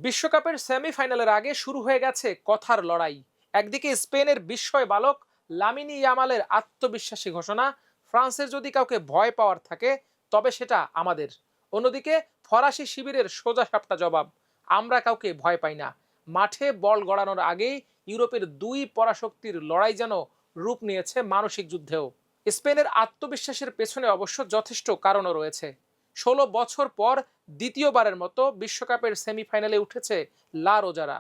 বিশ্বকাপের সেমিফাইনালের আগে শুরু হয়ে গেছে কথার লড়াই। একদিকে স্পেনের বিস্ময় বালক লামিনি ইয়ামালের আত্মবিশ্বাসী ঘোষণা, ফ্রান্সের যদি কাউকে ভয় পাওয়ার থাকে তবে সেটা আমাদের। অন্যদিকে ফরাসি শিবিরের সোজা সাপটা জবাব, আমরা কাউকে ভয় পাই না। মাঠে বল গড়ানোর আগেই ইউরোপের দুই পরাশক্তির লড়াই যেন রূপ নিয়েছে মানসিক যুদ্ধেও। স্পেনের আত্মবিশ্বাসের পেছনে অবশ্য যথেষ্ট কারণও রয়েছে। ১৬ বছর পর দ্বিতীয়বারের মতো বিশ্বকাপের সেমিফাইনালে উঠেছে লা রোজারা।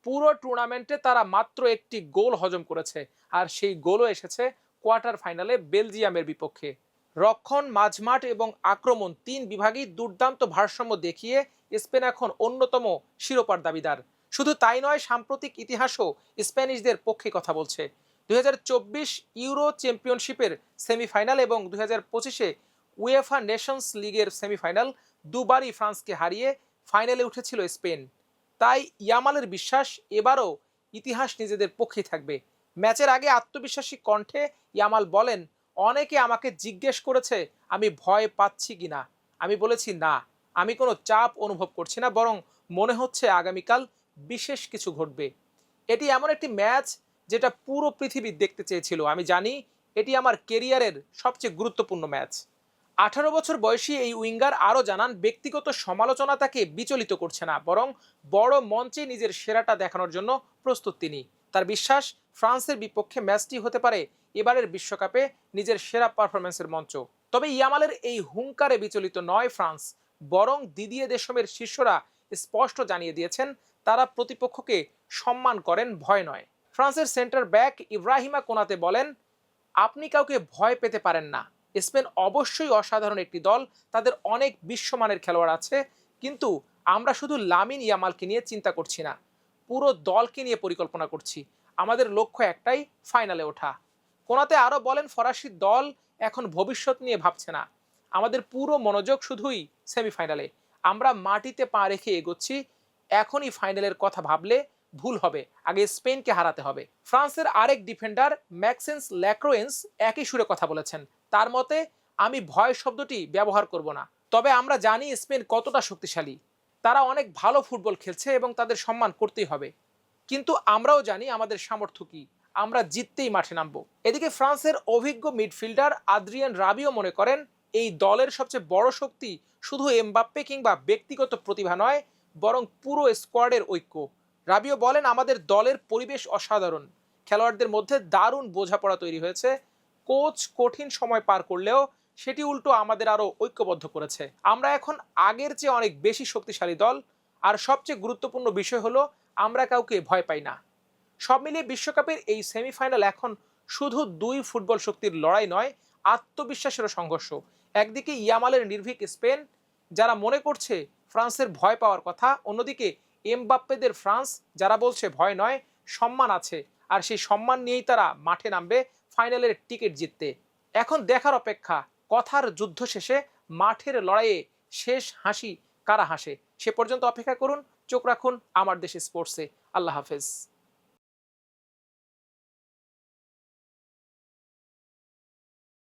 পুরো টুর্নামেন্টে তারা মাত্র একটি গোল হজম করেছে, আর সেই গোলও এসেছে কোয়ার্টার ফাইনালে বেলজিয়ামের বিপক্ষে। রক্ষণ, মাঝমাঠ এবং আক্রমণ তিন বিভাগেই দুর্দান্ত ভারসাম্য দেখিয়ে স্পেন এখন অন্যতম শিরোপার দাবিদার। শুধু তাই নয়, সাম্প্রতিক ইতিহাসও স্প্যানিশদের পক্ষে কথা বলছে। ২০২৪ ইউরো চ্যাম্পিয়নশিপের সেমিফাইনাল এবং ২০২৫-এ উয়েফা নেশনস লিগের সেমিফাইনাল দুবারই ফ্রান্সকে হারিয়ে ফাইনালে উঠেছিল স্পেন। তাই ইয়ামালের বিশ্বাস এবারও ইতিহাস নিজেদের পক্ষেই থাকবে। ম্যাচের আগে আত্মবিশ্বাসী কণ্ঠে ইয়ামাল বলেন, অনেকে আমাকে জিজ্ঞেস করেছে আমি ভয় পাচ্ছি কিনা। আমি বলেছি না, আমি কোনো চাপ অনুভব করছি না, বরং মনে হচ্ছে আগামীকাল বিশেষ কিছু ঘটবে। এটি এমন একটি ম্যাচ যেটা পুরো পৃথিবী দেখতে চেয়েছিল। আমি জানি এটি আমার কেরিয়ারের সবচেয়ে গুরুত্বপূর্ণ ম্যাচ। ১৮ বছর বয়সী এই উইঙ্গার আরও জানান, ব্যক্তিগত সমালোচনা তাকে বিচলিত করছে না, বরং বড় মঞ্চে নিজের সেরাটা দেখানোর জন্য প্রস্তুত তিনি। তার বিশ্বাস, ফ্রান্সের বিপক্ষে ম্যাচটি হতে পারে এবারের বিশ্বকাপে নিজের সেরা পারফরমেন্সের মঞ্চ। তবে ইয়ামালের এই হুঙ্কারে বিচলিত নয় ফ্রান্স, বরং দিদিয়ে দেশমের শিষ্যরা স্পষ্ট জানিয়ে দিয়েছেন তারা প্রতিপক্ষকে সম্মান করেন, ভয় নয়। ফ্রান্সের সেন্টার ব্যাক ইব্রাহিমা কোনাতে বলেন, আপনি কাউকে ভয় পেতে পারেন না। স্পেন অবশ্যই অসাধারণ একটি দল, তাদের অনেক বিশ্বমানের খেলোয়াড় আছে, কিন্তু আমরা শুধু লামিন ইয়ামালকে নিয়ে চিন্তা করছি না, পুরো দলকে নিয়ে পরিকল্পনা করছি। আমাদের লক্ষ্য একটাই, ফাইনালে ওঠা। কোনাতে আরও বলেন, ফরাসি দল এখন ভবিষ্যৎ নিয়ে ভাবছে না, আমাদের পুরো মনোযোগ শুধুই সেমিফাইনালে। আমরা মাটিতে পা রেখে এগোচ্ছি, এখনই ফাইনালের কথা ভাবলে ভুল হবে, আগে স্পেনকে হারাতে হবে। ফ্রান্সের আরেক ডিফেন্ডার ম্যাক্সেন্স ল্যাক্রোয়েন্স একই সুরে কথা বলেছেন। তার মতে, আমি ভয় শব্দটি ব্যবহার করব না, তবে আমরা জানি স্পেন কতটা শক্তিশালী। তারা অনেক ভালো ফুটবল খেলছে এবং তাদের সম্মান করতেই হবে, কিন্তু আমরাও জানি আমাদের সামর্থ্য কি, আমরা জিততেই মাঠে নামবো। এদিকে ফ্রান্সের অভিজ্ঞ মিডফিল্ডার আদ্রিয়ান রাবিও মনে করেন, এই দলের সবচেয়ে বড় শক্তি শুধু এমবাপ্পে কিংবা ব্যক্তিগত প্রতিভা নয়, বরং পুরো স্কোয়াডের ঐক্য। রাবিও বলেন, আমাদের দলের পরিবেশ অসাধারণ, খেলোয়াড়দের মধ্যে দারুণ বোঝাপড়া তৈরি হয়েছে। কোচ কঠিন সময় পার করলেও সেটি উল্টো আমাদের আরো ঐক্যবদ্ধ করেছে। আমরা এখন আগের চেয়ে অনেক বেশি শক্তিশালী দল, আর সবচেয়ে গুরুত্বপূর্ণ বিষয় হলো আমরা কাউকে ভয় পাই না। সব মিলিয়ে বিশ্বকাপের এই সেমিফাইনাল এখন শুধু দুই ফুটবল শক্তির লড়াই নয়, আত্মবিশ্বাসেরও সংঘর্ষ। একদিকে ইয়ামালের নির্ভীক স্পেন, যারা মনে করছে ফ্রান্সের ভয় পাওয়ার কথা, অন্যদিকে এমবাপ্পেদের ফ্রান্স, যারা বলছে ভয় নয়, সম্মান আছে, আর সেই সম্মান নিয়েই তারা মাঠে নামবে ফাইনালের টিকিট জিততে। এখন দেখার অপেক্ষা, কথার যুদ্ধ শেষে মাঠের লড়াইয়ে শেষ হাসি কারা হাসে। সে পর্যন্ত অপেক্ষা করুন, চোখ রাখুন আমার দেশ স্পোর্টসে। আল্লাহ হাফেজ।